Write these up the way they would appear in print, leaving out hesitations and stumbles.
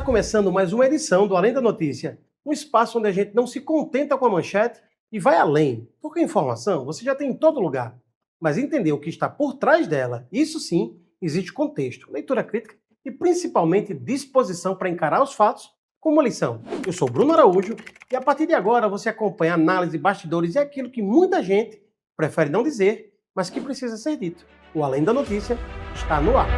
começando mais uma edição do Além da Notícia, um espaço onde a gente não se contenta com a manchete e vai além, porque a informação você já tem em todo lugar, mas entender o que está por trás dela, isso sim, existe contexto, leitura crítica e principalmente disposição para encarar os fatos como uma lição. Eu sou Bruno Araújo e a partir de agora você acompanha análise, bastidores e aquilo que muita gente prefere não dizer, mas que precisa ser dito. O Além da Notícia está no ar.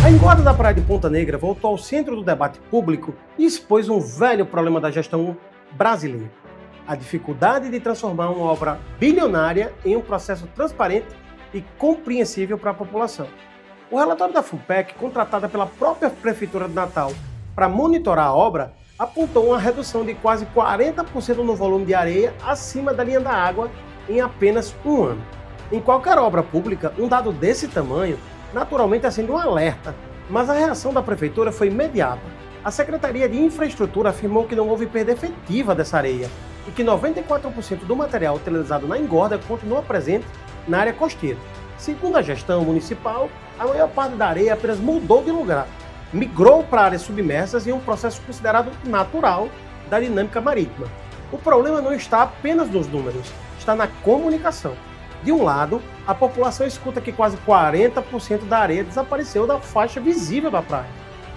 A engorda da Praia de Ponta Negra voltou ao centro do debate público e expôs um velho problema da gestão brasileira: a dificuldade de transformar uma obra bilionária em um processo transparente e compreensível para a população. O relatório da FUPEC, contratada pela própria Prefeitura de Natal para monitorar a obra, apontou uma redução de quase 40% no volume de areia acima da linha da água em apenas um ano. Em qualquer obra pública, um dado desse tamanho naturalmente acende um alerta, mas a reação da Prefeitura foi imediata. A Secretaria de Infraestrutura afirmou que não houve perda efetiva dessa areia e que 94% do material utilizado na engorda continua presente na área costeira. Segundo a gestão municipal, a maior parte da areia apenas mudou de lugar, migrou para áreas submersas em um processo considerado natural da dinâmica marítima. O problema não está apenas nos números, está na comunicação. De um lado, a população escuta que quase 40% da areia desapareceu da faixa visível da praia.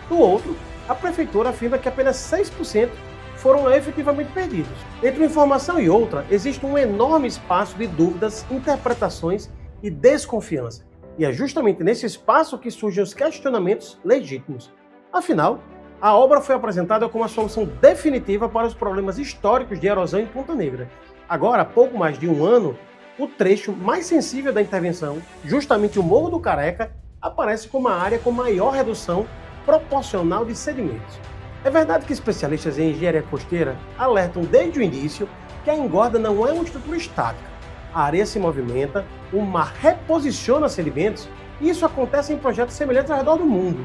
Do outro, a prefeitura afirma que apenas 6% foram efetivamente perdidos. Entre uma informação e outra, existe um enorme espaço de dúvidas, interpretações e desconfiança. E é justamente nesse espaço que surgem os questionamentos legítimos. Afinal, a obra foi apresentada como a solução definitiva para os problemas históricos de erosão em Ponta Negra. Agora, há pouco mais de um ano, o trecho mais sensível da intervenção, justamente o Morro do Careca, aparece como a área com maior redução proporcional de sedimentos. É verdade que especialistas em engenharia costeira alertam desde o início que a engorda não é uma estrutura estática. A areia se movimenta, o mar reposiciona sedimentos e isso acontece em projetos semelhantes ao redor do mundo.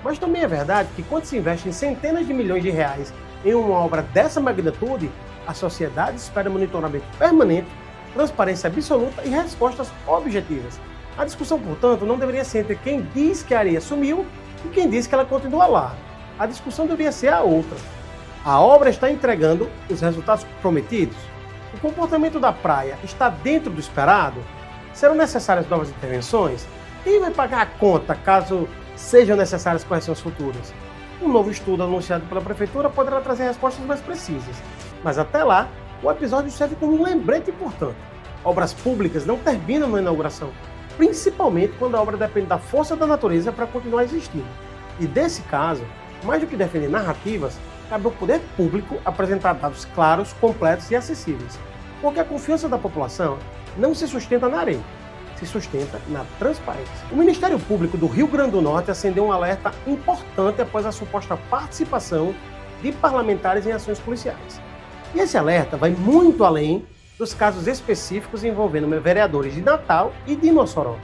Mas também é verdade que quando se investe em centenas de milhões de reais em uma obra dessa magnitude, a sociedade espera monitoramento permanente, transparência absoluta e respostas objetivas. A discussão, portanto, não deveria ser entre quem diz que a areia sumiu e quem diz que ela continua lá. A discussão deveria ser a outra. A obra está entregando os resultados prometidos? O comportamento da praia está dentro do esperado? Serão necessárias novas intervenções? Quem vai pagar a conta caso sejam necessárias correções futuras? Um novo estudo anunciado pela Prefeitura poderá trazer respostas mais precisas. Mas até lá, o episódio serve como um lembrete importante. Obras públicas não terminam na inauguração, principalmente quando a obra depende da força da natureza para continuar existindo. E desse caso, mais do que defender narrativas, cabe ao poder público apresentar dados claros, completos e acessíveis. Porque a confiança da população não se sustenta na areia, se sustenta na transparência. O Ministério Público do Rio Grande do Norte acendeu um alerta importante após a suposta participação de parlamentares em ações policiais. E esse alerta vai muito além dos casos específicos envolvendo vereadores de Natal e de Mossoró.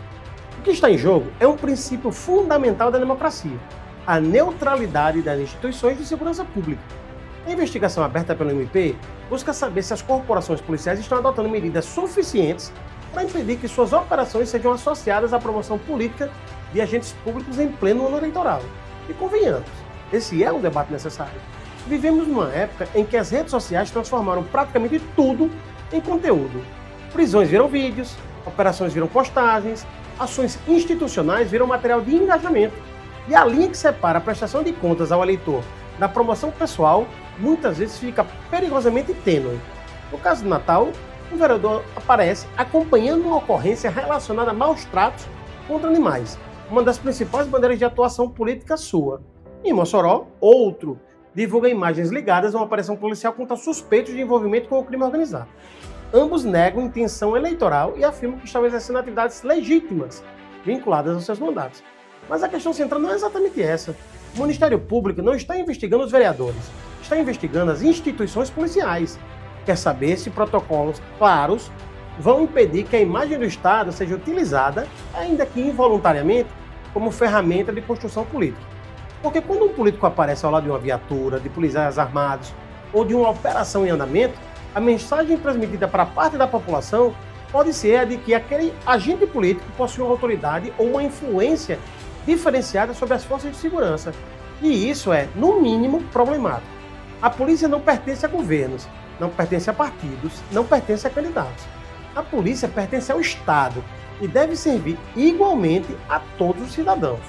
O que está em jogo é um princípio fundamental da democracia: a neutralidade das instituições de segurança pública. A investigação aberta pelo MP busca saber se as corporações policiais estão adotando medidas suficientes para impedir que suas operações sejam associadas à promoção política de agentes públicos em pleno ano eleitoral. E convenhamos, esse é um debate necessário. Vivemos numa época em que as redes sociais transformaram praticamente tudo em conteúdo. Prisões viram vídeos, operações viram postagens, ações institucionais viram material de engajamento. E a linha que separa a prestação de contas ao eleitor da promoção pessoal muitas vezes fica perigosamente tênue. No caso do Natal, o vereador aparece acompanhando uma ocorrência relacionada a maus tratos contra animais, uma das principais bandeiras de atuação política sua. Em Mossoró, outro divulga imagens ligadas a uma operação policial contra suspeitos de envolvimento com o crime organizado. Ambos negam intenção eleitoral e afirmam que estão exercendo atividades legítimas vinculadas aos seus mandatos. Mas a questão central não é exatamente essa. O Ministério Público não está investigando os vereadores, está investigando as instituições policiais. Quer saber se protocolos claros vão impedir que a imagem do Estado seja utilizada, ainda que involuntariamente, como ferramenta de construção política. Porque quando um político aparece ao lado de uma viatura, de policiais armados ou de uma operação em andamento, a mensagem transmitida para parte da população pode ser a de que aquele agente político possui uma autoridade ou uma influência diferenciada sobre as forças de segurança. E isso é, no mínimo, problemático. A polícia não pertence a governos, não pertence a partidos, não pertence a candidatos. A polícia pertence ao Estado e deve servir igualmente a todos os cidadãos.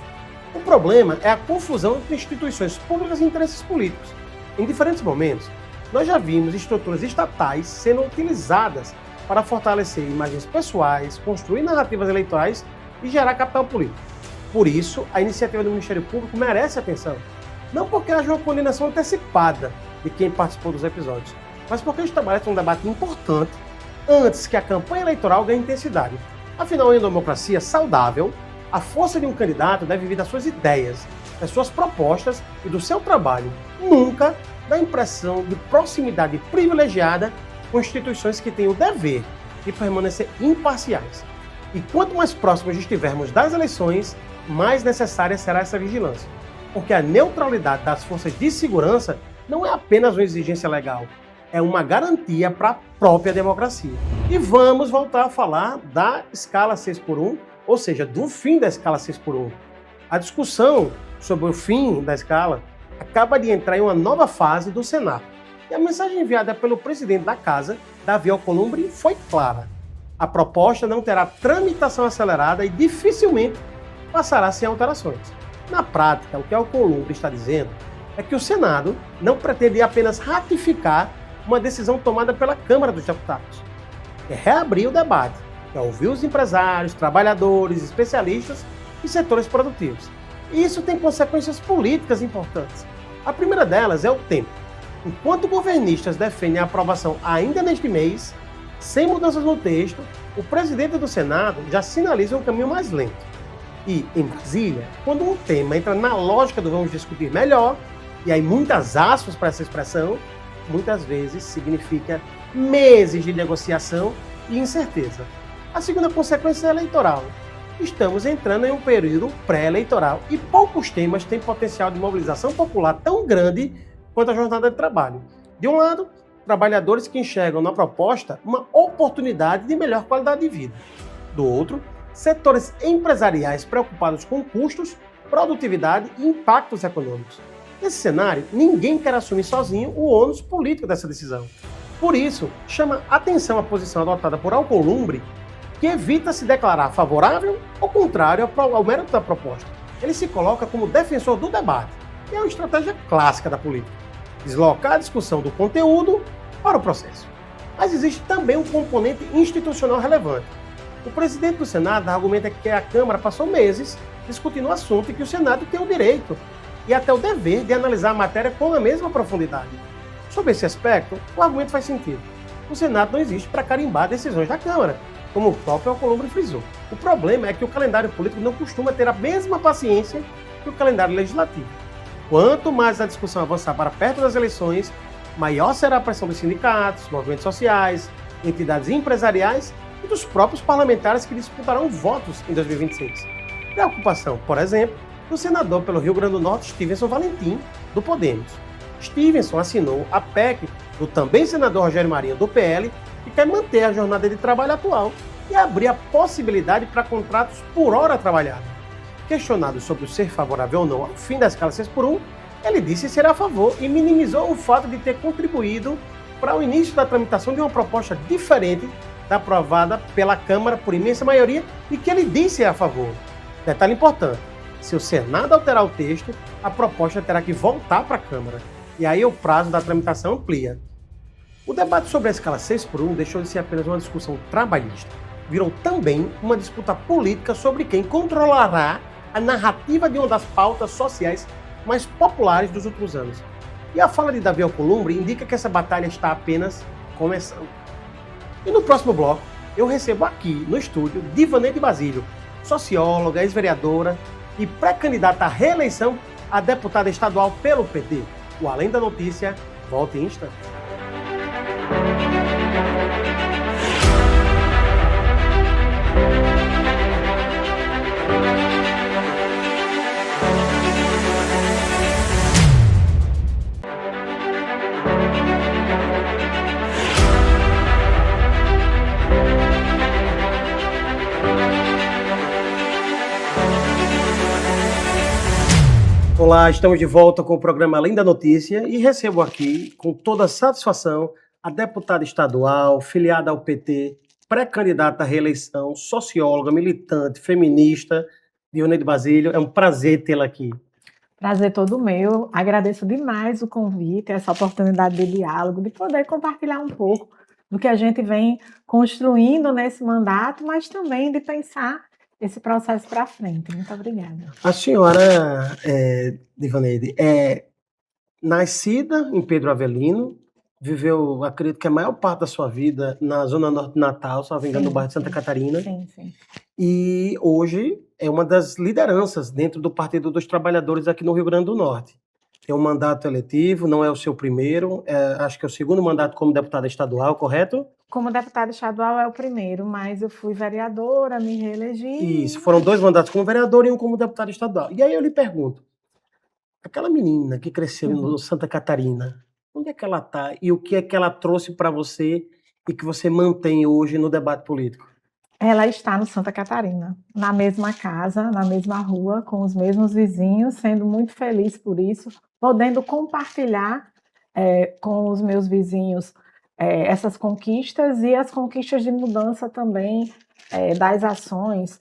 O problema é a confusão entre instituições públicas e interesses políticos. Em diferentes momentos, nós já vimos estruturas estatais sendo utilizadas para fortalecer imagens pessoais, construir narrativas eleitorais e gerar capital político. Por isso, a iniciativa do Ministério Público merece atenção. Não porque haja uma condenação antecipada de quem participou dos episódios, mas porque estabelece um debate importante antes que a campanha eleitoral ganhe intensidade. Afinal, em uma democracia saudável, a força de um candidato deve vir das suas ideias, das suas propostas e do seu trabalho, nunca da impressão de proximidade privilegiada com instituições que têm o dever de permanecer imparciais. E quanto mais próximos estivermos das eleições, mais necessária será essa vigilância. Porque a neutralidade das forças de segurança não é apenas uma exigência legal, é uma garantia para a própria democracia. E vamos voltar a falar da escala 6x1, ou seja, do fim da escala 6x1. A discussão sobre o fim da escala acaba de entrar em uma nova fase do Senado. E a mensagem enviada pelo presidente da Casa, Davi Alcolumbre, foi clara. A proposta não terá tramitação acelerada e dificilmente passará sem alterações. Na prática, o que Alcolumbre está dizendo é que o Senado não pretende apenas ratificar uma decisão tomada pela Câmara dos Deputados. É reabrir o debate, é ouvir os empresários, trabalhadores, especialistas e setores produtivos. E isso tem consequências políticas importantes. A primeira delas é o tempo. Enquanto governistas defendem a aprovação ainda neste mês, sem mudanças no texto, o presidente do Senado já sinaliza um caminho mais lento. E, em Brasília, quando um tema entra na lógica do vamos discutir melhor, e aí muitas aspas para essa expressão, muitas vezes significa meses de negociação e incerteza. A segunda consequência é eleitoral. Estamos entrando em um período pré-eleitoral e poucos temas têm potencial de mobilização popular tão grande quanto a jornada de trabalho. De um lado, trabalhadores que enxergam na proposta uma oportunidade de melhor qualidade de vida. Do outro, setores empresariais preocupados com custos, produtividade e impactos econômicos. Nesse cenário, ninguém quer assumir sozinho o ônus político dessa decisão. Por isso, chama atenção a posição adotada por Alcolumbre, que evita se declarar favorável ou contrário ao mérito da proposta. Ele se coloca como defensor do debate, que é uma estratégia clássica da política. Deslocar a discussão do conteúdo para o processo. Mas existe também um componente institucional relevante. O presidente do Senado argumenta que a Câmara passou meses discutindo o assunto e que o Senado tem o direito e até o dever de analisar a matéria com a mesma profundidade. Sob esse aspecto, o argumento faz sentido. O Senado não existe para carimbar decisões da Câmara, como o próprio Alcolumbre frisou. O problema é que o calendário político não costuma ter a mesma paciência que o calendário legislativo. Quanto mais a discussão avançar para perto das eleições, maior será a pressão dos sindicatos, movimentos sociais, entidades empresariais e dos próprios parlamentares que disputarão votos em 2026. Preocupação, por exemplo, do senador pelo Rio Grande do Norte, Stevenson Valentim, do Podemos. Stevenson assinou a PEC do também senador Rogério Marinho, do PL, que quer manter a jornada de trabalho atual e abrir a possibilidade para contratos por hora trabalhada. Questionado sobre o ser favorável ou não ao fim da escala 6x1, ele disse ser a favor e minimizou o fato de ter contribuído para o início da tramitação de uma proposta diferente da aprovada pela Câmara por imensa maioria e que ele disse ser a favor. Detalhe importante, se o Senado alterar o texto, a proposta terá que voltar para a Câmara. E aí o prazo da tramitação amplia. O debate sobre a escala 6x1 deixou de ser apenas uma discussão trabalhista. Virou também uma disputa política sobre quem controlará a narrativa de uma das pautas sociais mais populares dos últimos anos. E a fala de Davi Alcolumbre indica que essa batalha está apenas começando. E no próximo bloco, eu recebo aqui no estúdio Divanê de Basílio, socióloga, ex-vereadora e pré-candidata à reeleição a deputada estadual pelo PT. O Além da Notícia volta em instante. Olá, estamos de volta com o programa Além da Notícia e recebo aqui, com toda satisfação, a deputada estadual, filiada ao PT, pré-candidata à reeleição, socióloga, militante, feminista, Dioneide Basílio. É um prazer tê-la aqui. Prazer todo meu. Agradeço demais o convite, essa oportunidade de diálogo, de poder compartilhar um pouco do que a gente vem construindo nesse mandato, mas também de pensar esse processo para frente. Muito obrigada. A senhora, Dioneide, é nascida em Pedro Avelino, viveu, acredito que a maior parte da sua vida na Zona Norte de Natal, se não me engano, no bairro de Santa Catarina. Sim, sim. E hoje é uma das lideranças dentro do Partido dos Trabalhadores aqui no Rio Grande do Norte. Tem um mandato eletivo, não é o seu primeiro, acho que é o segundo mandato como deputada estadual, correto? Como deputada estadual é o primeiro, mas eu fui vereadora, me reelegi. Isso, foram 2 mandatos como vereadora e um como deputada estadual. E aí eu lhe pergunto, aquela menina que cresceu no Santa Catarina, onde é que ela está e o que é que ela trouxe para você e que você mantém hoje no debate político? Ela está no Santa Catarina, na mesma casa, na mesma rua, com os mesmos vizinhos, sendo muito feliz por isso, podendo compartilhar com os meus vizinhos essas conquistas e as conquistas de mudança também das ações,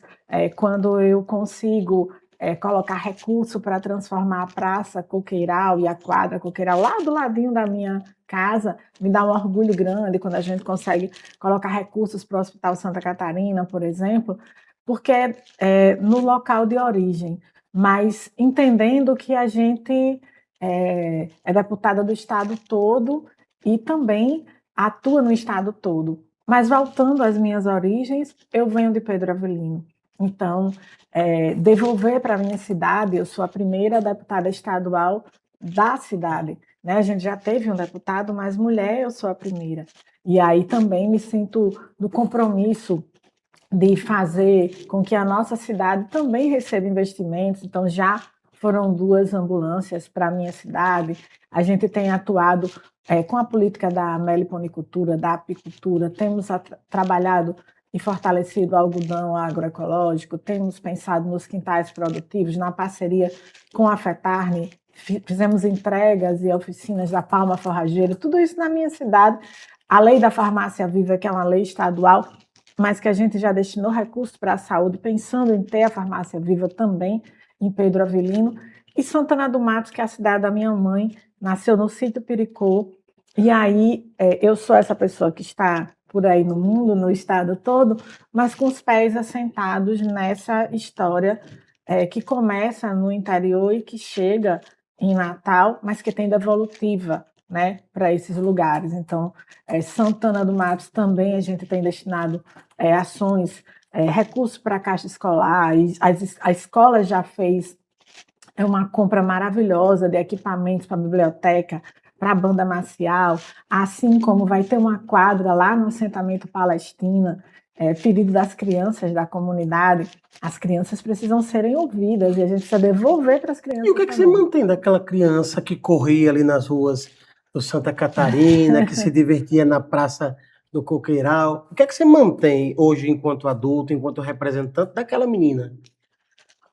quando eu consigo colocar recurso para transformar a Praça Coqueiral e a quadra Coqueiral lá do ladinho da minha casa, me dá um orgulho grande quando a gente consegue colocar recursos para o Hospital Santa Catarina, por exemplo, porque é no local de origem, mas entendendo que a gente é deputada do estado todo e também atua no estado todo. Mas voltando às minhas origens, eu venho de Pedro Avelino. Então, devolver para a minha cidade, eu sou a primeira deputada estadual da cidade, né? A gente já teve um deputado, mas mulher eu sou a primeira. E aí também me sinto no compromisso de fazer com que a nossa cidade também receba investimentos. Então, já foram 2 ambulâncias para a minha cidade. A gente tem atuado com a política da meliponicultura, da apicultura, temos trabalhado e fortalecido o algodão agroecológico, temos pensado nos quintais produtivos, na parceria com a FETARNE, fizemos entregas e oficinas da palma forrageira, tudo isso na minha cidade. A lei da farmácia viva, que é uma lei estadual, mas que a gente já destinou recursos para a saúde, pensando em ter a farmácia viva também em Pedro Avelino. E Santana do Matos, que é a cidade da minha mãe, nasceu no sítio Piricô. E aí eu sou essa pessoa que está por aí no mundo, no estado todo, mas com os pés assentados nessa história que começa no interior e que chega em Natal, mas que tem devolutiva, né, para esses lugares. Então, Santana do Matos também a gente tem destinado ações, recursos para a Caixa Escolar, a escola já fez uma compra maravilhosa de equipamentos para a biblioteca, para a banda marcial, assim como vai ter uma quadra lá no assentamento Palestina, pedido das crianças da comunidade. As crianças precisam serem ouvidas e a gente precisa devolver para as crianças. E o que é que você mantém daquela criança que corria ali nas ruas do Santa Catarina, que se divertia na Praça do Coqueiral? O que é que você mantém hoje enquanto adulto, enquanto representante daquela menina?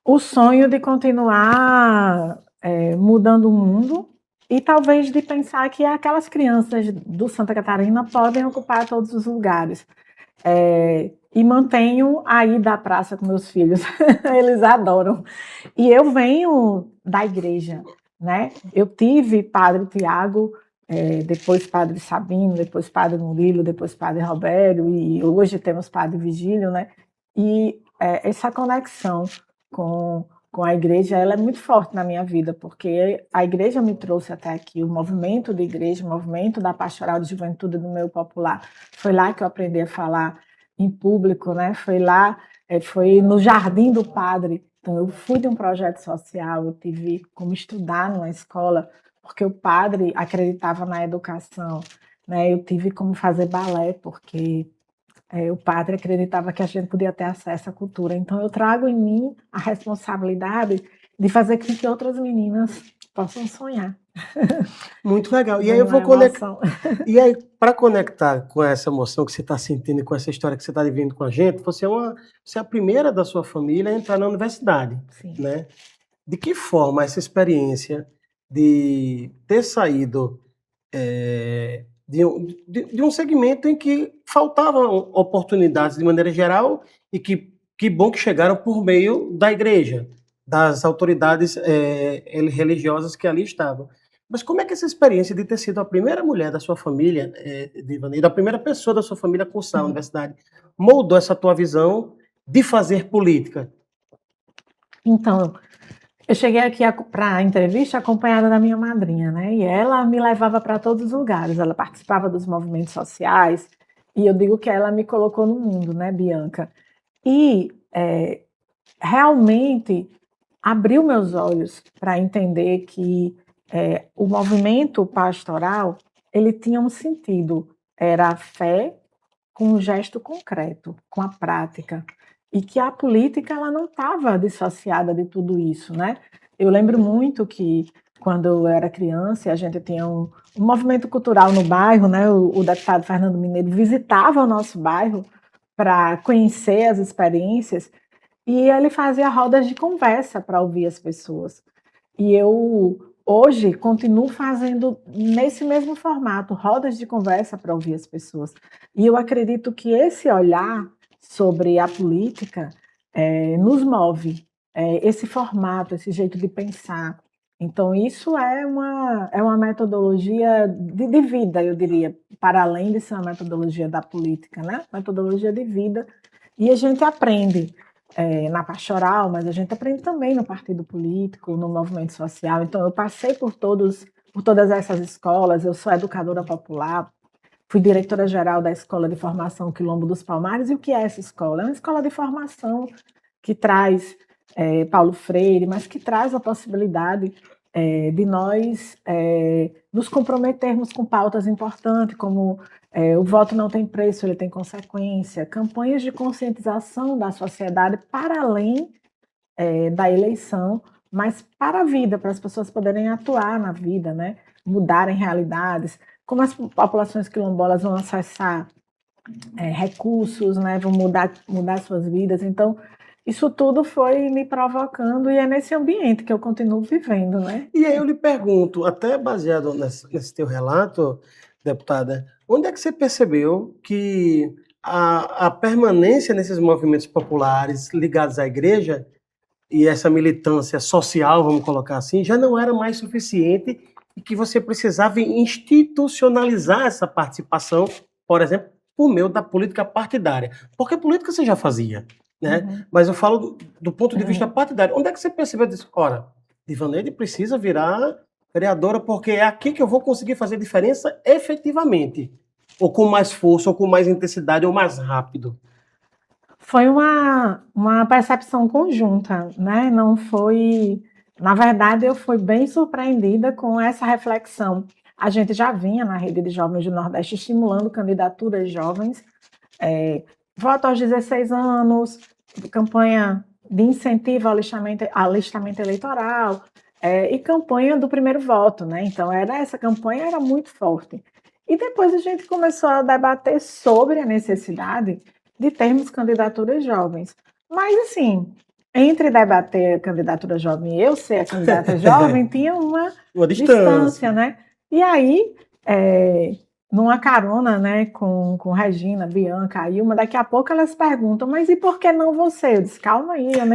O sonho de continuar mudando o mundo e talvez de pensar que aquelas crianças do Santa Catarina podem ocupar todos os lugares. E mantenho a ida à praça com meus filhos, eles adoram. E eu venho da igreja, né? Eu tive Padre Tiago, depois Padre Sabino, depois Padre Murilo, depois Padre Robério, e hoje temos Padre Vigílio, né? E essa conexão com a igreja, ela é muito forte na minha vida, porque a igreja me trouxe até aqui, o movimento de igreja, o movimento da pastoral de juventude do meio popular, foi lá que eu aprendi a falar em público, né? Foi lá, foi no Jardim do Padre. Então, eu fui de um projeto social, eu tive como estudar numa escola, porque o padre acreditava na educação, né? Eu tive como fazer balé, porque o padre acreditava que a gente podia ter acesso à cultura. Então, eu trago em mim a responsabilidade de fazer com que outras meninas possam sonhar. Muito legal. E aí eu vou conectar. E aí, para conectar com essa emoção que você está sentindo e com essa história que você está vivendo com a gente, você é a primeira da sua família a entrar na universidade, Sim. né? de que forma essa experiência de ter saído de um segmento em que faltavam oportunidades de maneira geral e que bom que chegaram por meio da igreja, das autoridades religiosas que ali estavam. Mas como é que essa experiência de ter sido a primeira mulher da sua família, Divani, da primeira pessoa da sua família a cursar a universidade, moldou essa tua visão de fazer política? Então, eu cheguei aqui para a entrevista acompanhada da minha madrinha, né? E ela me levava para todos os lugares. Ela participava dos movimentos sociais e eu digo que ela me colocou no mundo, né, Bianca? E realmente abriu meus olhos para entender que o movimento pastoral ele tinha um sentido, era a fé com um gesto concreto, com a prática, e que a política ela não estava dissociada de tudo isso, né? Eu lembro muito que quando eu era criança, a gente tinha um movimento cultural no bairro, né? O deputado Fernando Mineiro visitava o nosso bairro para conhecer as experiências e ele fazia rodas de conversa para ouvir as pessoas. E eu hoje continuo fazendo nesse mesmo formato, rodas de conversa para ouvir as pessoas. E eu acredito que esse olhar sobre a política nos move, esse formato, esse jeito de pensar. Então, isso é uma metodologia de vida, eu diria, para além de ser uma metodologia da política, né? Metodologia de vida. E a gente aprende na pastoral, mas a gente aprende também no partido político, no movimento social. Então, eu passei por todas essas escolas, eu sou educadora popular, fui diretora-geral da Escola de Formação Quilombo dos Palmares. E o que é essa escola? É uma escola de formação que traz Paulo Freire, mas que traz a possibilidade de nós nos comprometermos com pautas importantes, como o voto não tem preço, ele tem consequência, campanhas de conscientização da sociedade para além da eleição, mas para a vida, para as pessoas poderem atuar na vida, né? Mudarem realidades, como as populações quilombolas vão acessar recursos, né? Vão mudar suas vidas. Então, isso tudo foi me provocando e é nesse ambiente que eu continuo vivendo, né? E aí eu lhe pergunto, até baseado nesse teu relato, deputada, onde é que você percebeu que a permanência nesses movimentos populares ligados à igreja e essa militância social, vamos colocar assim, já não era mais suficiente e que você precisava institucionalizar essa participação, por exemplo, por meio da política partidária? Porque política você já fazia, né? Uhum. Mas eu falo do ponto de vista partidário. Onde é que você percebeu disso? Ora, Divaneide precisa virar vereadora porque é aqui que eu vou conseguir fazer diferença efetivamente, ou com mais força, ou com mais intensidade, ou mais rápido. Foi uma percepção conjunta, né? Não foi. Na verdade, eu fui bem surpreendida com essa reflexão. A gente já vinha na Rede de Jovens do Nordeste estimulando candidaturas jovens, voto aos 16 anos, campanha de incentivo ao alistamento eleitoral, e campanha do primeiro voto, né? Então, essa campanha era muito forte. E depois a gente começou a debater sobre a necessidade de termos candidaturas jovens. Mas, assim, entre debater a candidatura jovem e eu ser a candidata jovem, tinha uma distância, né? E aí, numa carona, né, com Regina, Bianca, Ilma, daqui a pouco elas perguntam, mas e por que não você? Eu disse, calma aí, eu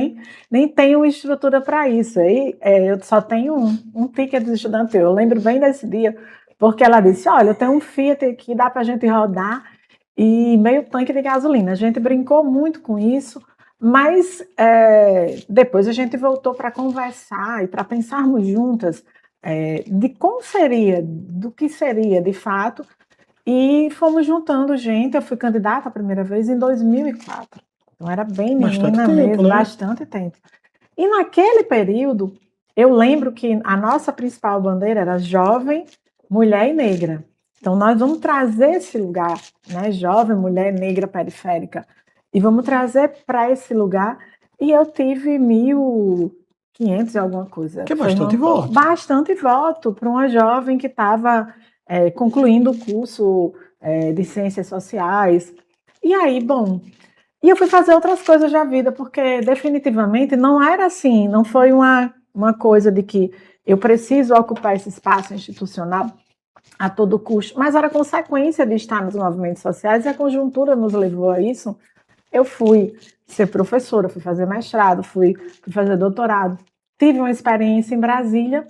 nem tenho estrutura para isso. Aí, eu só tenho um ticket estudantil. Eu lembro bem desse dia, porque ela disse, olha, eu tenho um Fiat aqui, dá para a gente rodar, e meio tanque de gasolina. A gente brincou muito com isso, mas depois a gente voltou para conversar e para pensarmos juntas de como seria, do que seria de fato, e fomos juntando gente. Eu fui candidata a primeira vez em 2004, então era bem menina mesmo, bastante tempo. E naquele período, eu lembro que a nossa principal bandeira era jovem, mulher e negra. Então, nós vamos trazer esse lugar, né, jovem, mulher, negra, periférica, e vamos trazer para esse lugar. E eu tive 1.500 e alguma coisa. Que é bastante voto. Bastante voto para uma jovem que estava concluindo o curso de Ciências Sociais. E aí, bom, e eu fui fazer outras coisas da vida, porque definitivamente não era assim, não foi uma uma coisa de que eu preciso ocupar esse espaço institucional a todo custo, mas era consequência de estar nos movimentos sociais e a conjuntura nos levou a isso. Eu fui ser professora, fui fazer mestrado, fui fazer doutorado, tive uma experiência em Brasília,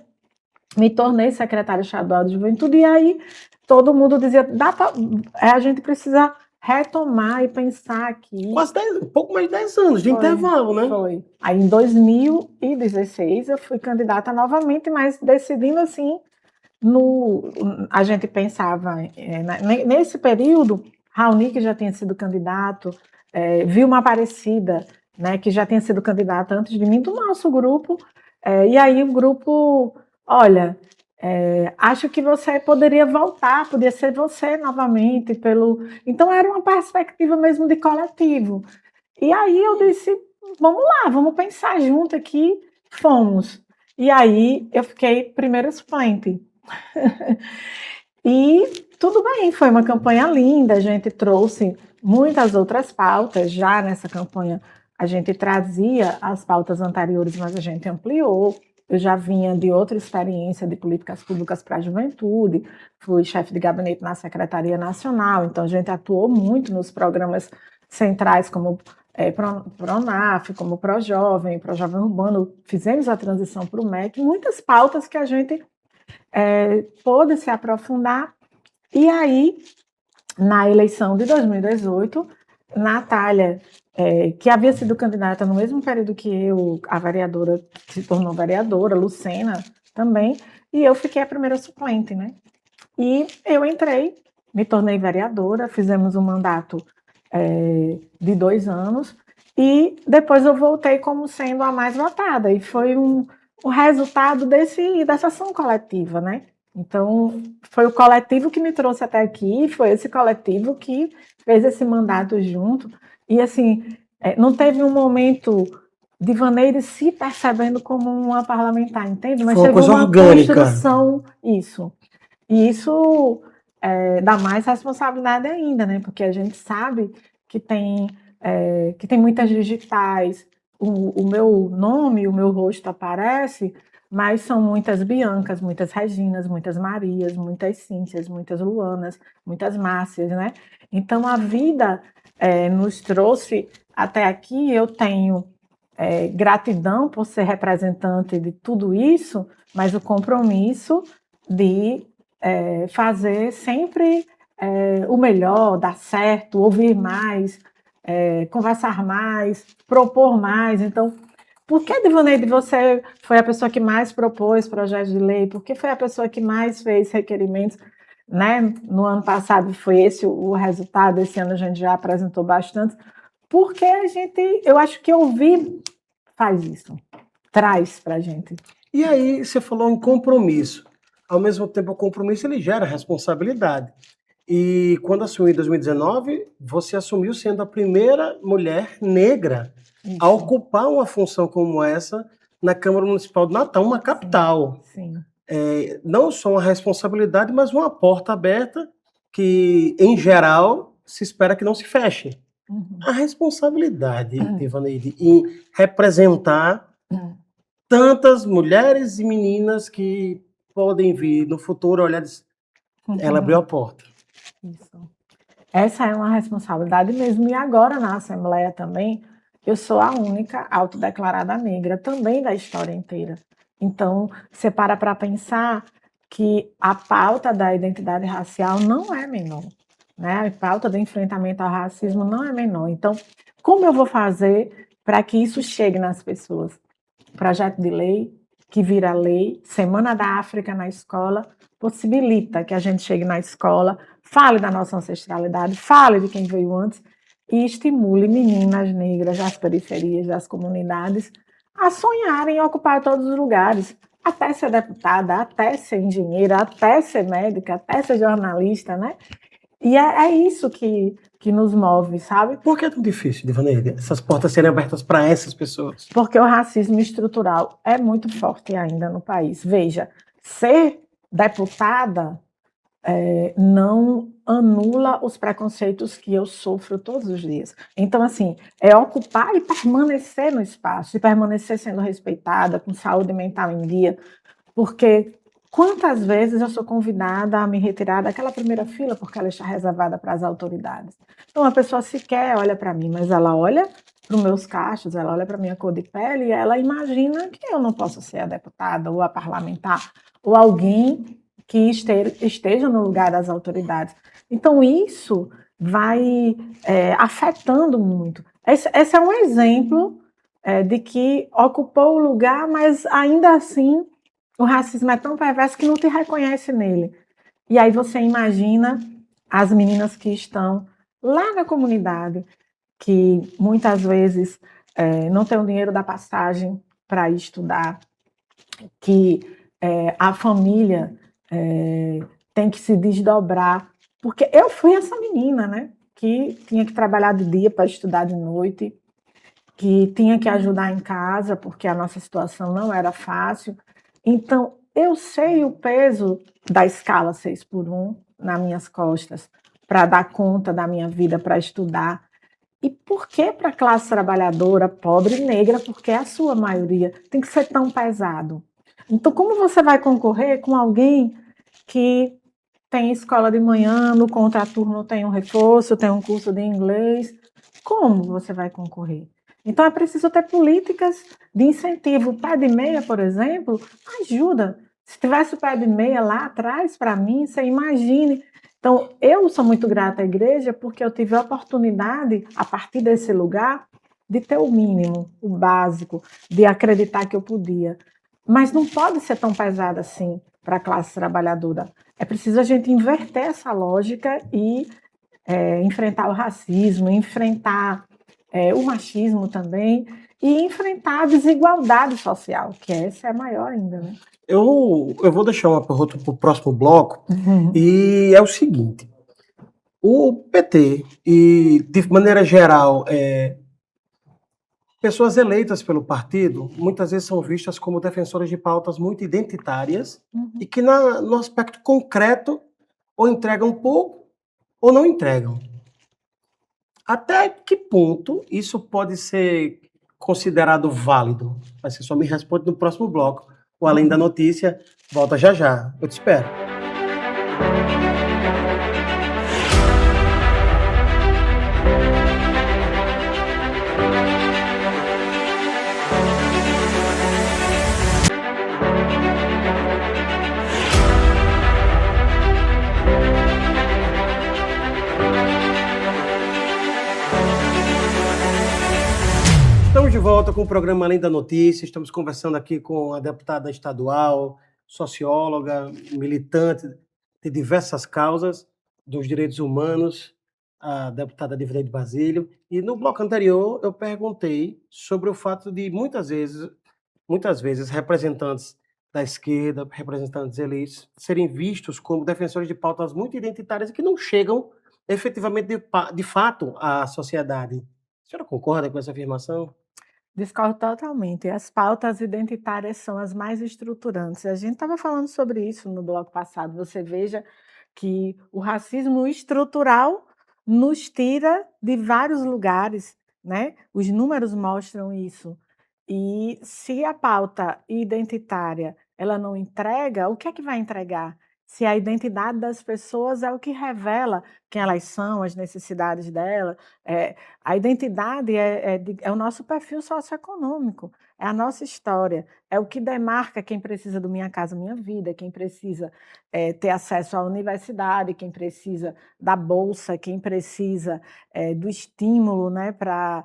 me tornei secretária estadual de juventude, e aí todo mundo dizia, a gente precisa retomar e pensar aqui. Quase 10, um pouco mais de 10 anos de intervalo, né? Foi. Aí em 2016 eu fui candidata novamente, mas decidindo assim, a gente pensava, nesse período, Raoni, que já tinha sido candidato, Vilma Aparecida, né, que já tinha sido candidata antes de mim, do nosso grupo, e aí o grupo, olha, acho que você poderia voltar, podia ser você novamente, então era uma perspectiva mesmo de coletivo. E aí eu disse, vamos lá, vamos pensar junto aqui, fomos. E aí eu fiquei primeira suplente. E tudo bem, foi uma campanha linda, a gente trouxe muitas outras pautas, já nessa campanha a gente trazia as pautas anteriores, mas a gente ampliou. Eu já vinha de outra experiência de políticas públicas para a juventude, fui chefe de gabinete na Secretaria Nacional, então a gente atuou muito nos programas centrais como PRONAF, como ProJovem Urbano, fizemos a transição para o MEC, muitas pautas que a gente pôde se aprofundar. E aí, na eleição de 2018, Natália, que havia sido candidata no mesmo período que eu, a vereadora se tornou vereadora, Lucena também, e eu fiquei a primeira suplente, né? E eu entrei, me tornei vereadora, fizemos um mandato de 2 anos, e depois eu voltei como sendo a mais votada, e foi o resultado dessa ação coletiva, né? Então, foi o coletivo que me trouxe até aqui, foi esse coletivo que fez esse mandato junto, e assim, não teve um momento de Vaneide se percebendo como uma parlamentar, entende? Mas foi uma coisa orgânica. Construção, isso. E isso dá mais responsabilidade ainda, né? Porque a gente sabe que tem muitas digitais, o meu nome, o meu rosto aparece, mas são muitas Biancas, muitas Reginas, muitas Marias, muitas Cíntias, muitas Luanas, muitas Márcias, né? Então a vida nos trouxe até aqui. Eu tenho gratidão por ser representante de tudo isso, mas o compromisso de fazer sempre o melhor, dar certo, ouvir mais, conversar mais, propor mais. Então, por que, Divaneide, você foi a pessoa que mais propôs projetos de lei? Por que foi a pessoa que mais fez requerimentos? Né? No ano passado foi esse o resultado, esse ano a gente já apresentou bastante, porque eu acho que ouvir faz isso, traz para a gente. E aí você falou em compromisso. Ao mesmo tempo, o compromisso ele gera responsabilidade. E quando assumiu em 2019, você assumiu sendo a primeira mulher negra a ocupar uma função como essa na Câmara Municipal de Natal, uma capital. Sim. Não só uma responsabilidade, mas uma porta aberta que, em geral, se espera que não se feche. Uhum. A responsabilidade, Divaneide, em representar tantas mulheres e meninas que podem vir no futuro olhar, ela abriu a porta. Isso. Essa é uma responsabilidade mesmo. E agora, na Assembleia também, eu sou a única autodeclarada negra também da história inteira. Então, você para pensar que a pauta da identidade racial não é menor, né? A pauta do enfrentamento ao racismo não é menor. Então, como eu vou fazer para que isso chegue nas pessoas? Projeto de lei que vira lei, Semana da África na escola, possibilita que a gente chegue na escola, fale da nossa ancestralidade, fale de quem veio antes e estimule meninas negras das periferias, das comunidades, a sonharem em ocupar todos os lugares, até ser deputada, até ser engenheira, até ser médica, até ser jornalista, né? E é isso que nos move, sabe? Por que é tão difícil, Divaneide, essas portas serem abertas para essas pessoas? Porque o racismo estrutural é muito forte ainda no país. Veja, ser deputada não anula os preconceitos que eu sofro todos os dias. Então, assim, é ocupar e permanecer no espaço, e permanecer sendo respeitada, com saúde mental em dia, porque quantas vezes eu sou convidada a me retirar daquela primeira fila porque ela está reservada para as autoridades. Então, a pessoa sequer olha para mim, mas ela olha para os meus cachos, ela olha para a minha cor de pele e ela imagina que eu não posso ser a deputada ou a parlamentar ou alguém que esteja no lugar das autoridades. Então, isso vai afetando muito. Esse é um exemplo de que ocupou o lugar, mas ainda assim o racismo é tão perverso que não te reconhece nele. E aí você imagina as meninas que estão lá na comunidade, que muitas vezes não têm o dinheiro da passagem para ir estudar, que a família tem que se desdobrar. Porque eu fui essa menina, né? Que tinha que trabalhar de dia para estudar de noite, que tinha que ajudar em casa, porque a nossa situação não era fácil. Então, eu sei o peso da escala 6x1 nas minhas costas para dar conta da minha vida, para estudar. E por que para a classe trabalhadora, pobre e negra, porque é a sua maioria, tem que ser tão pesado? Então, como você vai concorrer com alguém que tem escola de manhã, no contraturno tem um reforço, tem um curso de inglês? Como você vai concorrer? Então, é preciso ter políticas de incentivo. O pé de meia, por exemplo, ajuda. Se tivesse o pé de meia lá atrás, para mim, você imagine. Então, eu sou muito grata à igreja porque eu tive a oportunidade, a partir desse lugar, de ter o mínimo, o básico, de acreditar que eu podia. Mas não pode ser tão pesada assim para a classe trabalhadora. É preciso a gente inverter essa lógica e enfrentar o racismo, enfrentar o machismo também e enfrentar a desigualdade social, que essa é maior ainda, né? Eu vou deixar uma pergunta para o próximo bloco, e é o seguinte: o PT e, de maneira geral, pessoas eleitas pelo partido, muitas vezes são vistas como defensoras de pautas muito identitárias e que, no aspecto concreto, ou entregam pouco ou não entregam. Até que ponto isso pode ser considerado válido? Mas você só me responde no próximo bloco. O Além da Notícia volta já já. Eu te espero. Estamos de volta com o programa Além da Notícia. Estamos conversando aqui com a deputada estadual, socióloga, militante de diversas causas dos direitos humanos, a deputada Divineide Basílio. E no bloco anterior eu perguntei sobre o fato de muitas vezes representantes da esquerda, representantes eleitos, serem vistos como defensores de pautas muito identitárias e que não chegam efetivamente de fato à sociedade. A senhora concorda com essa afirmação? Discordo totalmente. As pautas identitárias são as mais estruturantes. A gente estava falando sobre isso no bloco passado. Você veja que o racismo estrutural nos tira de vários lugares, né? Os números mostram isso. E se a pauta identitária ela não entrega, o que é que vai entregar? Se a identidade das pessoas é o que revela quem elas são, as necessidades dela, a identidade é o nosso perfil socioeconômico, é a nossa história, é o que demarca quem precisa do Minha Casa Minha Vida, quem precisa ter acesso à universidade, quem precisa da bolsa, quem precisa do estímulo, né, para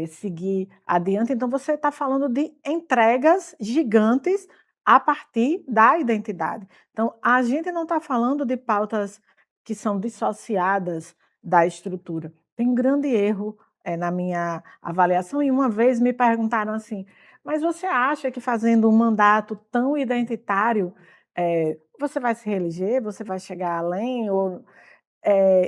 seguir adiante. Então, você está falando de entregas gigantes a partir da identidade. Então, a gente não está falando de pautas que são dissociadas da estrutura. Tem um grande erro na minha avaliação, e uma vez me perguntaram assim, mas você acha que fazendo um mandato tão identitário, você vai se reeleger, você vai chegar além? Ou,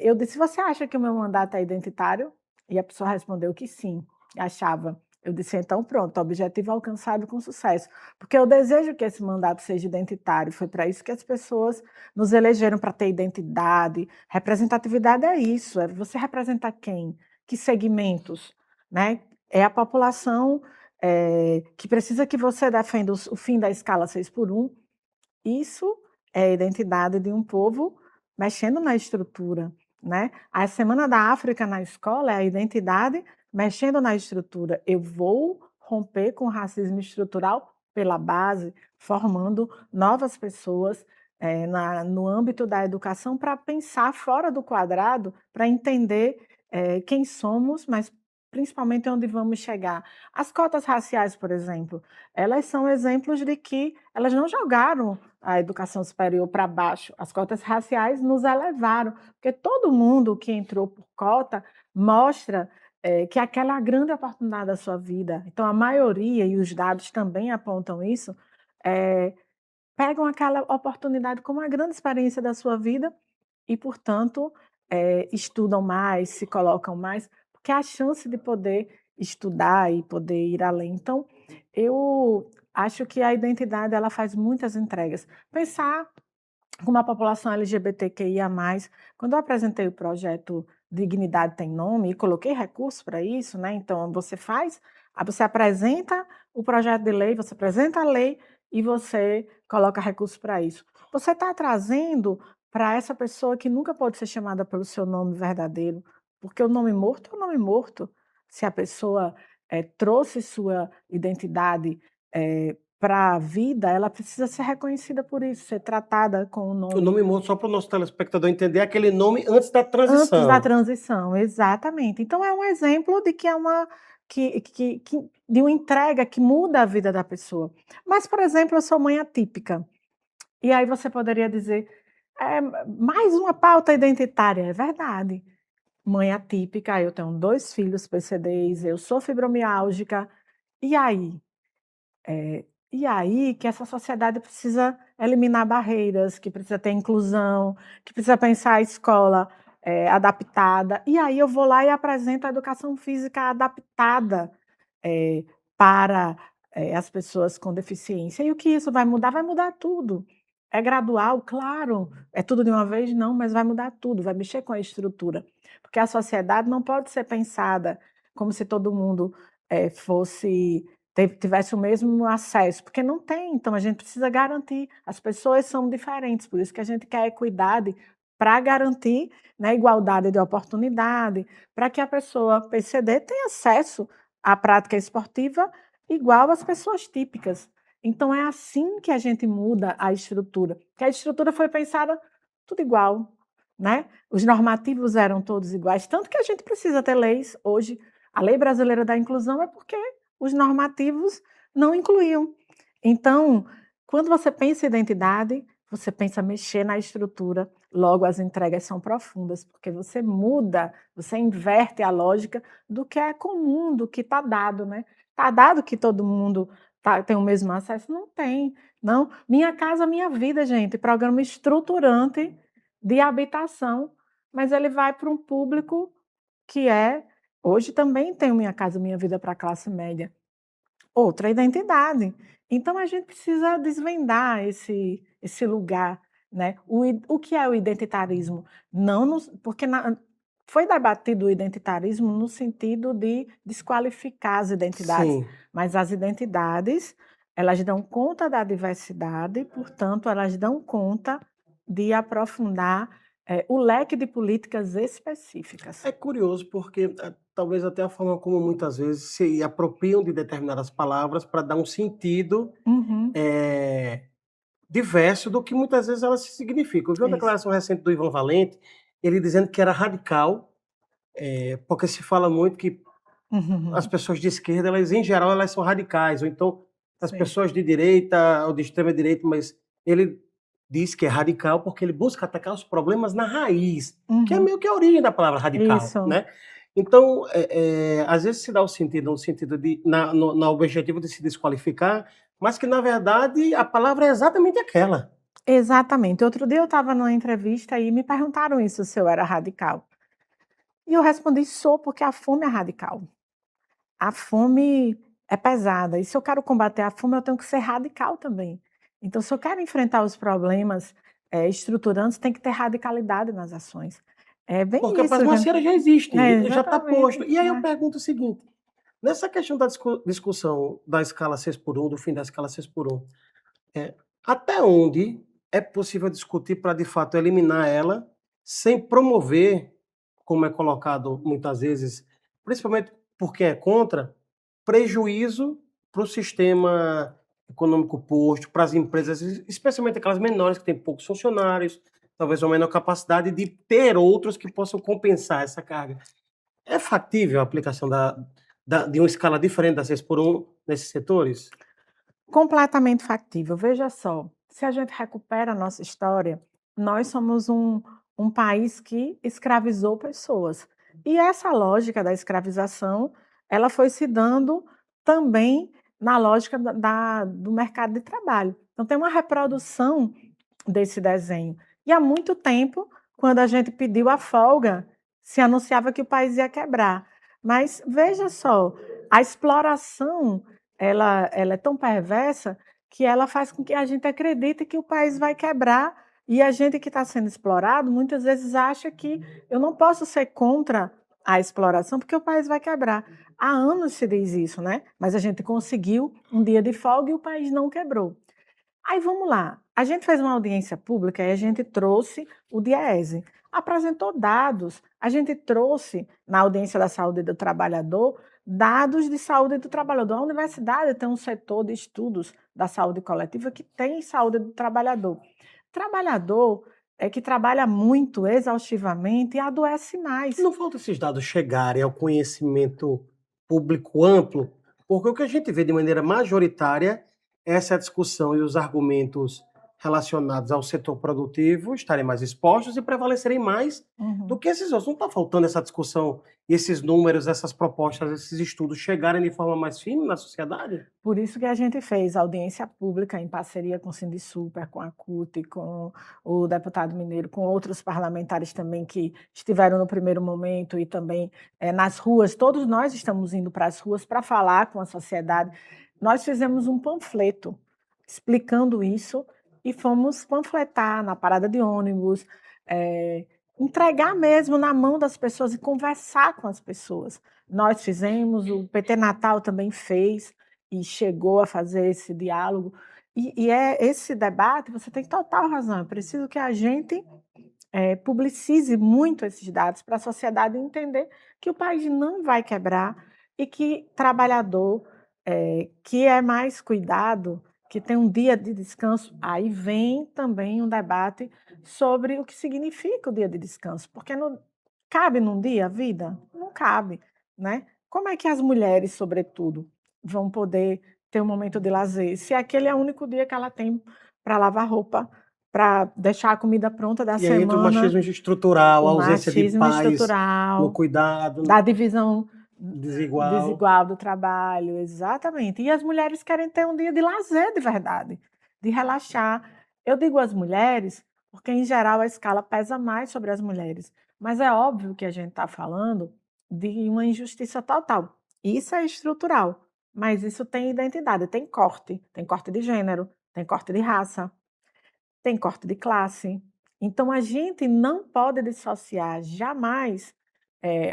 eu disse, você acha que o meu mandato é identitário? E a pessoa respondeu que sim, achava. Eu disse: "Então pronto, objetivo alcançado com sucesso", porque eu desejo que esse mandato seja identitário, foi para isso que as pessoas nos elegeram, para ter identidade, representatividade é isso, é você representar quem? Que segmentos, né? É a população, que precisa que você defenda o fim da escala 6 por 1. Isso é a identidade de um povo mexendo na estrutura, né. A Semana da África na escola é a identidade mexendo na estrutura. Eu vou romper com o racismo estrutural pela base, formando novas pessoas, no âmbito da educação para pensar fora do quadrado, para entender, quem somos, mas principalmente onde vamos chegar. As cotas raciais, por exemplo, elas são exemplos de que elas não jogaram a educação superior para baixo, as cotas raciais nos elevaram, porque todo mundo que entrou por cota mostra, que aquela é a grande oportunidade da sua vida. Então a maioria, e os dados também apontam isso, eh, pegam aquela oportunidade como uma grande experiência da sua vida e, portanto, estudam mais, se colocam mais, porque a chance de poder estudar e poder ir além. Então, eu acho que a identidade ela faz muitas entregas. Pensar como a população LGBTQIA+, quando eu apresentei o projeto Dignidade Tem Nome e coloquei recursos para isso, né, então você apresenta o projeto de lei, você apresenta a lei e você coloca recursos para isso. Você está trazendo para essa pessoa que nunca pode ser chamada pelo seu nome verdadeiro, porque o nome morto é o nome morto. Se a pessoa, trouxe sua identidade, para a vida, ela precisa ser reconhecida por isso, ser tratada com o O nome nome morto, só para o nosso telespectador entender, é aquele nome antes da antes da transição. transição, exatamente. Então é um exemplo de que é uma que de uma entrega que muda a vida da pessoa. Mas, por exemplo, eu sou mãe atípica, e aí você poderia dizer: mais uma pauta identitária", é verdade. Mãe atípica, eu tenho 2 filhos PCDs, eu sou fibromiálgica, e aí? E aí que essa sociedade precisa eliminar barreiras, que precisa ter inclusão, que precisa pensar a escola, adaptada. E aí eu vou lá e apresento a educação física adaptada, eh, para, as pessoas com deficiência. E o que isso vai mudar? Vai mudar tudo. É gradual, claro. É tudo de uma vez? Não, mas vai mudar tudo, vai mexer com a estrutura. Porque a sociedade não pode ser pensada como se todo mundo, fosse tivesse o mesmo acesso, porque não tem, então a gente precisa garantir, as pessoas são diferentes, por isso que a gente quer equidade para garantir, né, igualdade de oportunidade, para que a pessoa PCD tenha acesso à prática esportiva igual às pessoas típicas. Então é assim que a gente muda a estrutura, que a estrutura foi pensada tudo igual, né, os normativos eram todos iguais, tanto que a gente precisa ter leis hoje, a Lei Brasileira da Inclusão é porque os normativos não incluíam. Então, quando você pensa em identidade, você pensa mexer na estrutura, logo as entregas são profundas, porque você muda, você inverte a lógica do que é comum, do que está dado, né. Está dado que todo mundo tem o mesmo acesso? Não tem, não. Minha Casa Minha Vida, gente, programa estruturante de habitação, mas ele vai para um público que hoje também tem o Minha Casa Minha Vida para a classe média. Outra identidade. Então a gente precisa desvendar esse lugar, né. O que é o identitarismo? Não nos porque foi debatido o identitarismo no sentido de desqualificar as identidades, Sim. mas as identidades, elas dão conta da diversidade, portanto, elas dão conta de aprofundar, o leque de políticas específicas. É curioso porque, talvez até a forma como muitas vezes se apropriam de determinadas palavras para dar um sentido, Uhum, eh, diverso do que muitas vezes elas significam. Eu vi uma isso. declaração recente do Ivan Valente, ele dizendo que era radical, porque se fala muito que as pessoas de esquerda, elas em geral, elas são radicais, ou então as Sim. pessoas de direita ou de extrema direita, mas ele diz que é radical porque ele busca atacar os problemas na raiz, que é Uhum. meio que a origem da palavra radical, Isso. né. Então, às vezes se dá o sentido no sentido de na objetivo de se desqualificar, mas que na verdade a palavra é exatamente aquela. Exatamente. Outro dia eu estava numa entrevista e me perguntaram isso, se eu era radical. E eu respondi: "Sou, porque a fome é radical". a fome é pesada, e se eu quero combater a fome, eu tenho que ser radical também. Então, se eu quero enfrentar os problemas, estruturantes, tem que ter radicalidade nas ações. É Porque bem a isso, né. pasmaceira já existe, já está Exatamente, posto. E aí eu né. pergunto o seguinte: nessa questão da discussão da escala 6x1, do fim da escala 6x1, até onde é possível discutir para, de fato, eliminar ela, sem promover, como é colocado muitas vezes, principalmente por quem é contra, prejuízo para o sistema econômico posto, para as empresas, especialmente aquelas menores que têm poucos funcionários, talvez uma menor capacidade de ter outros que possam compensar essa carga. É factível a aplicação de uma escala diferente da 6x1 nesses setores? Completamente factível. Veja só, se a gente recupera a nossa história, nós somos um país que escravizou pessoas. E essa lógica da escravização, ela foi se dando também na lógica do mercado de trabalho. Então tem uma reprodução desse desenho. E há muito tempo, quando a gente pediu a folga, se anunciava que o país ia quebrar. Mas veja só, a exploração ela é tão perversa que ela faz com que a gente acredite que o país vai quebrar, e a gente que está sendo explorado muitas vezes acha que eu não posso ser contra a exploração porque o país vai quebrar. Há anos se diz isso, né? Mas a gente conseguiu um dia de folga e o país não quebrou. Aí vamos lá, a gente fez uma audiência pública e a gente trouxe o DIEESE, apresentou dados, a gente trouxe na audiência da saúde do trabalhador, dados de saúde do trabalhador. A universidade tem um setor de estudos da saúde coletiva que tem saúde do trabalhador. Trabalhador é que trabalha muito, exaustivamente e adoece mais. Não falta esses dados chegarem ao conhecimento público amplo, porque o que a gente vê de maneira majoritária é essa discussão e os argumentos relacionados ao setor produtivo estarem mais expostos e prevalecerem mais do Uhum. que esses outros. Não está faltando essa discussão, esses números, essas propostas, esses estudos chegarem de forma mais firme na sociedade? Por isso que a gente fez audiência pública em parceria com o Sindisuper, com a CUT, com o deputado mineiro, com outros parlamentares também que estiveram no primeiro momento e também nas ruas. Todos nós estamos indo para as ruas para falar com a sociedade. Nós fizemos um panfleto explicando isso e fomos panfletar na parada de ônibus, entregar mesmo na mão das pessoas e conversar com as pessoas. Nós fizemos, o PT Natal também fez e chegou a fazer esse diálogo. E é esse debate, você tem total razão, é preciso que a gente, publicize muito esses dados para a sociedade entender que o país não vai quebrar e que trabalhador, que é mais cuidado, que tem um dia de descanso, aí vem também um debate sobre o que significa o dia de descanso, porque não cabe num dia a vida? Não cabe, né. Como é que as mulheres, sobretudo, vão poder ter um momento de lazer, se aquele é o único dia que ela tem para lavar roupa, para deixar a comida pronta da E aí entra o semana, machismo estrutural, a o ausência de machismo pais no estrutural, cuidado da divisão desigual. desigual do trabalho, exatamente. E as mulheres querem ter um dia de lazer de verdade, de relaxar. Eu digo as mulheres, porque em geral a escala pesa mais sobre as mulheres, mas é óbvio que a gente está falando de uma injustiça total. Isso é estrutural, mas isso tem identidade, tem corte de gênero, tem corte de raça, tem corte de classe. Então a gente não pode dissociar jamais,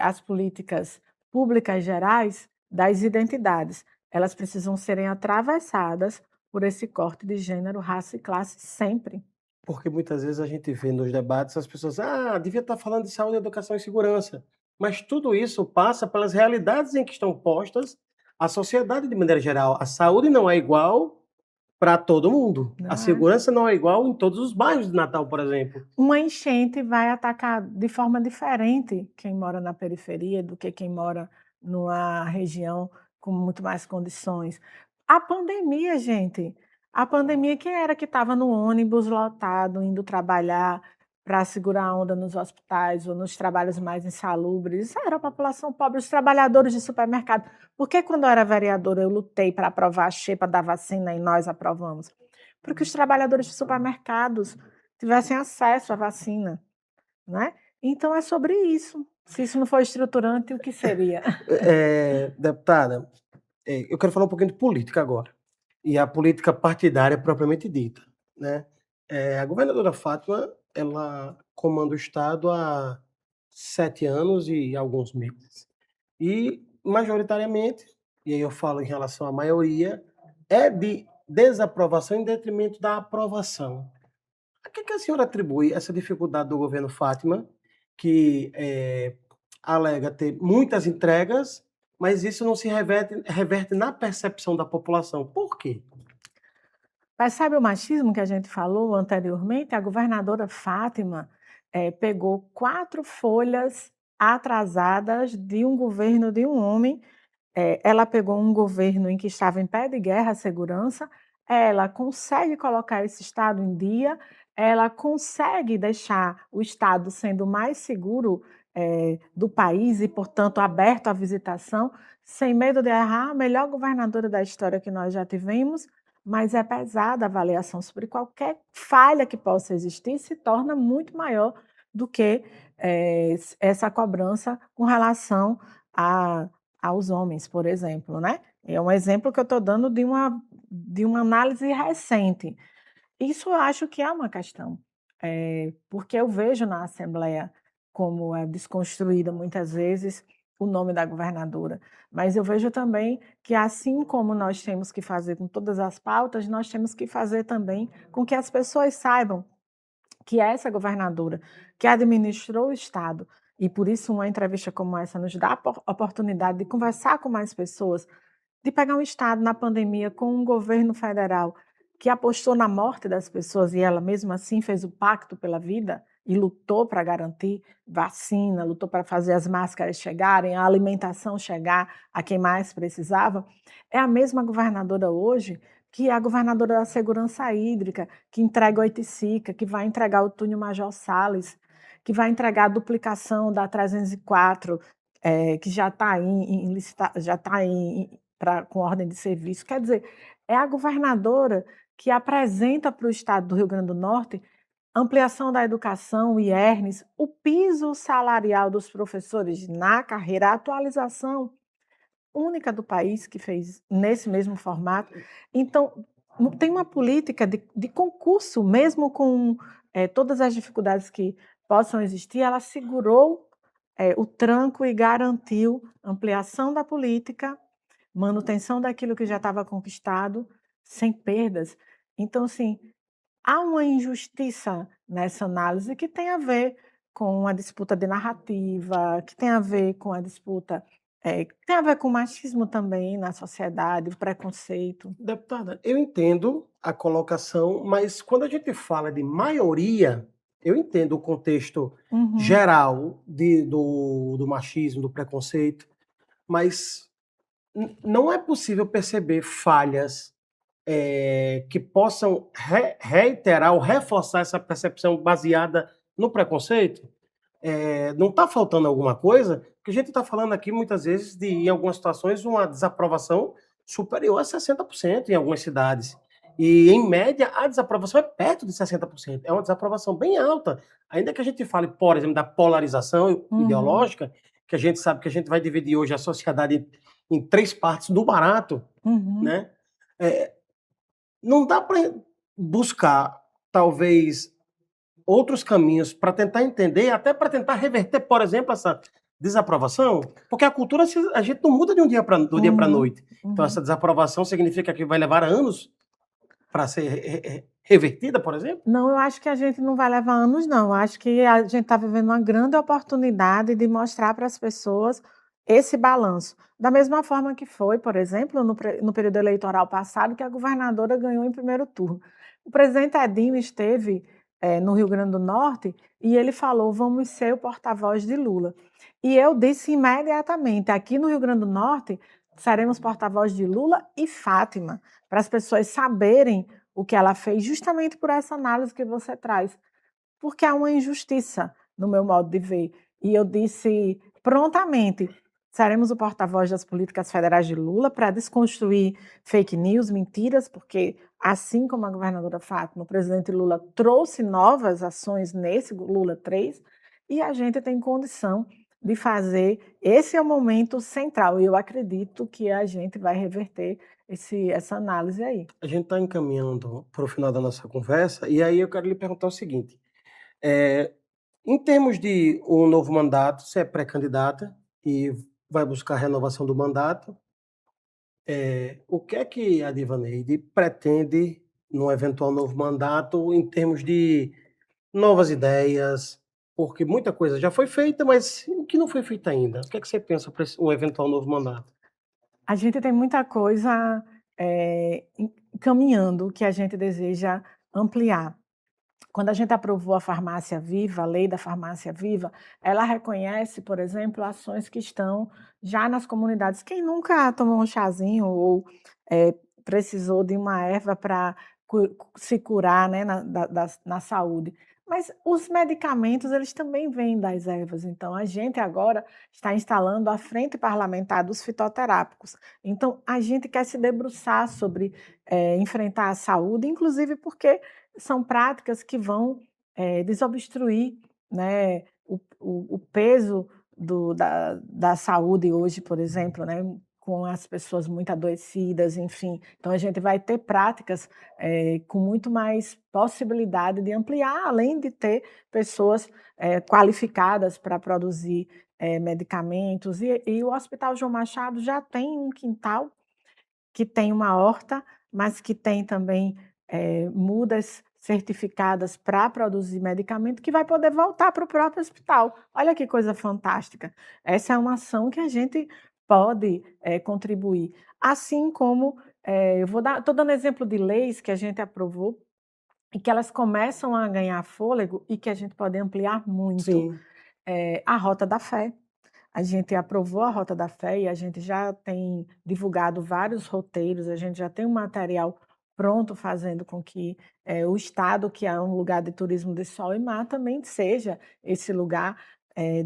as políticas públicas gerais das identidades. Elas precisam serem atravessadas por esse corte de gênero, raça e classe sempre. Porque muitas vezes a gente vê nos debates as pessoas, devia estar falando de saúde, educação e segurança. Mas tudo isso passa pelas realidades em que estão postas a sociedade de maneira geral. A saúde não é igual para todo mundo. A Não é? segurança não é igual em todos os bairros de Natal, por exemplo. Uma enchente vai atacar de forma diferente quem mora na periferia do que quem mora numa região com muito mais condições. A pandemia, gente, a pandemia, quem era que estava no ônibus lotado, indo trabalhar para segurar a onda nos hospitais ou nos trabalhos mais insalubres? Isso era a população pobre, os trabalhadores de supermercado. Por que quando eu era vereadora eu lutei para aprovar a xepa da vacina e nós aprovamos? Porque os trabalhadores de supermercados tivessem acesso à vacina, né. Então é sobre isso. Se isso não for estruturante, o que seria? Deputada, eu quero falar um pouquinho de política agora, e a política partidária propriamente dita, né. A governadora Fátima, ela comanda o estado há 7 anos e alguns meses. E majoritariamente, e aí eu falo em relação à maioria, é de desaprovação em detrimento da aprovação. A que a senhora atribui essa dificuldade do governo Fátima, que, alega ter muitas entregas, mas isso não se reverte na percepção da população? Por quê? Mas sabe o machismo que a gente falou anteriormente? A governadora Fátima, pegou 4 folhas atrasadas de um governo de um homem. Ela pegou um governo em que estava em pé de guerra a segurança, ela consegue colocar esse estado em dia, ela consegue deixar o estado sendo o mais seguro, do país e, portanto, aberto à visitação, sem medo de errar, a melhor governadora da história que nós já tivemos, mas é pesada a avaliação sobre qualquer falha que possa existir, se torna muito maior do que, essa cobrança com relação a aos homens, por exemplo, né. É um exemplo que eu estou dando de uma análise recente. Isso eu acho que é uma questão, porque eu vejo na Assembleia como é desconstruída muitas vezes o nome da governadora, mas eu vejo também que assim como nós temos que fazer com todas as pautas, nós temos que fazer também com que as pessoas saibam que essa governadora, que administrou o estado, e por isso uma entrevista como essa nos dá a oportunidade de conversar com mais pessoas, de pegar um estado na pandemia com um governo federal que apostou na morte das pessoas e ela mesmo assim fez o pacto pela vida e lutou para garantir vacina, lutou para fazer as máscaras chegarem, a alimentação chegar a quem mais precisava. É a mesma governadora hoje que é a governadora da segurança hídrica, que entrega o Oiticica, que vai entregar o túnel Major Salles, que vai entregar a duplicação da 304, que já está em licita já está com ordem de serviço. Quer dizer, é a governadora que apresenta para o estado do Rio Grande do Norte ampliação da educação, o IERNES, o piso salarial dos professores na carreira, a atualização única do país que fez nesse mesmo formato. Então, tem uma política de concurso, mesmo com todas as dificuldades que possam existir, ela segurou o tranco e garantiu ampliação da política, manutenção daquilo que já estava conquistado, sem perdas. Então, assim, há uma injustiça nessa análise que tem a ver com a disputa de narrativa, que tem a ver com a disputa, que tem a ver com o machismo também na sociedade, o preconceito. Deputada, eu entendo a colocação, mas quando a gente fala de maioria, eu entendo o contexto Uhum. geral do machismo, do preconceito, mas não é possível perceber falhas, que possam reiterar ou reforçar essa percepção baseada no preconceito? Não está faltando alguma coisa? Porque a gente está falando aqui muitas vezes de, em algumas situações, uma desaprovação superior a 60% em algumas cidades. E, em média, a desaprovação é perto de 60%. É uma desaprovação bem alta. Ainda que a gente fale, por exemplo, da polarização Uhum. ideológica, que a gente sabe que a gente vai dividir hoje a sociedade em 3 partes do barato, Uhum. né? Eh, não dá para buscar, talvez, outros caminhos para tentar entender, até para tentar reverter, por exemplo, essa desaprovação, porque a cultura a gente não muda de um dia para do dia para a Uhum. noite. Então Uhum. essa desaprovação significa que vai levar anos para ser revertida, por exemplo? Não, eu acho que a gente não vai levar anos não, eu acho que a gente está vivendo uma grande oportunidade de mostrar para as pessoas esse balanço. Da mesma forma que foi, por exemplo, no período eleitoral passado, que a governadora ganhou em primeiro turno. O presidente Edinho esteve, no Rio Grande do Norte e ele falou: "Vamos ser o porta-voz de Lula". E eu disse imediatamente: "Aqui no Rio Grande do Norte, seremos porta-voz de Lula e Fátima", para as pessoas saberem o que ela fez, justamente por essa análise que você traz, porque há uma injustiça no meu modo de ver. E eu disse prontamente: seremos o porta-voz das políticas federais de Lula para desconstruir fake news, mentiras, porque assim como a governadora Fátima, o presidente Lula trouxe novas ações nesse Lula 3, e a gente tem condição de fazer. Esse é o momento central, e eu acredito que a gente vai reverter essa análise aí. A gente está encaminhando para o final da nossa conversa, e aí eu quero lhe perguntar o seguinte: é, em termos de um novo mandato, você é pré-candidata e vai buscar a renovação do mandato, o que é que a Divaneide pretende num eventual novo mandato em termos de novas ideias? Porque muita coisa já foi feita, mas o que não foi feito ainda? O que é que você pensa para um eventual novo mandato? A gente tem muita coisa caminhando que a gente deseja ampliar. Quando a gente aprovou a farmácia viva, a lei da farmácia viva, ela reconhece, por exemplo, ações que estão já nas comunidades. Quem nunca tomou um chazinho ou precisou de uma erva para se curar, né, na saúde? Mas os medicamentos, eles também vêm das ervas. Então, a gente agora está instalando a Frente Parlamentar dos Fitoterápicos. Então, a gente quer se debruçar sobre enfrentar a saúde, inclusive porque são práticas que vão desobstruir, né, o peso da saúde hoje, por exemplo, né, com as pessoas muito adoecidas, enfim. Então, a gente vai ter práticas com muito mais possibilidade de ampliar, além de ter pessoas qualificadas para produzir medicamentos. E o Hospital João Machado já tem um quintal que tem uma horta, mas que tem também mudas certificadas para produzir medicamento, que vai poder voltar para o próprio hospital. Olha que coisa fantástica. Essa é uma ação que a gente pode contribuir. Assim como, estou dando exemplo de leis que a gente aprovou e que elas começam a ganhar fôlego e que a gente pode ampliar muito. Sim. A Rota da Fé. A gente aprovou a Rota da Fé e a gente já tem divulgado vários roteiros, a gente já tem um material pronto, fazendo com que o Estado, que é um lugar de turismo de sol e mar, também seja esse lugar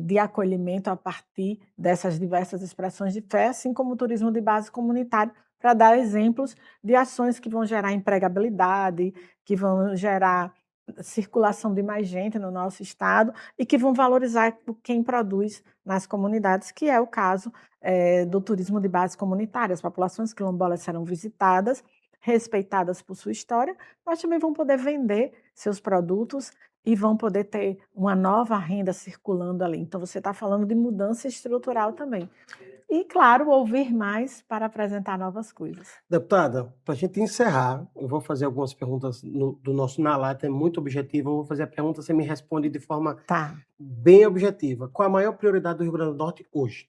de acolhimento a partir dessas diversas expressões de fé, assim como o turismo de base comunitário, para dar exemplos de ações que vão gerar empregabilidade, que vão gerar circulação de mais gente no nosso estado e que vão valorizar quem produz nas comunidades, que é o caso do turismo de base comunitária. As populações quilombolas serão visitadas, respeitadas por sua história, mas também vão poder vender seus produtos e vão poder ter uma nova renda circulando ali. Então, você está falando de mudança estrutural também. E, claro, ouvir mais para apresentar novas coisas. Deputada, para a gente encerrar, eu vou fazer algumas perguntas do nosso Na Lata, é muito objetivo. Eu vou fazer a pergunta, você me responde de forma bem objetiva. Qual a maior prioridade do Rio Grande do Norte hoje?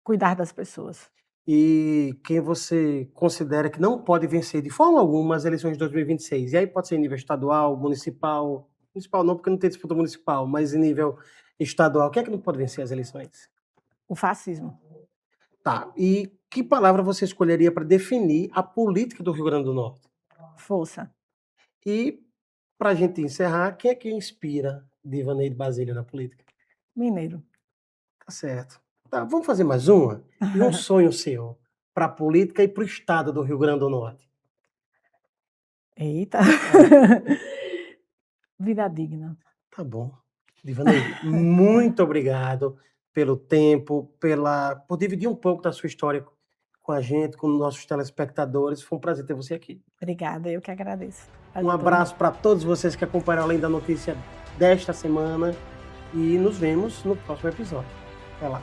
Cuidar das pessoas. E quem você considera que não pode vencer de forma alguma as eleições de 2026? E aí pode ser em nível estadual, municipal. Municipal não, porque não tem disputa municipal, mas em nível estadual. Quem é que não pode vencer as eleições? O fascismo. Tá. E que palavra você escolheria para definir a política do Rio Grande do Norte? Força. E, para a gente encerrar, quem é que inspira Divaneide Basílio na política? Mineiro. Tá certo. Tá, vamos fazer mais uma? E um sonho seu para a política e para o estado do Rio Grande do Norte? Eita! Vida digna. Tá bom. Divaneide, muito obrigado pelo tempo, por dividir um pouco da sua história com a gente, com os nossos telespectadores. Foi um prazer ter você aqui. Obrigada, eu que agradeço. Um abraço para todos vocês que acompanharam Além da Notícia desta semana e nos vemos no próximo episódio. Até lá.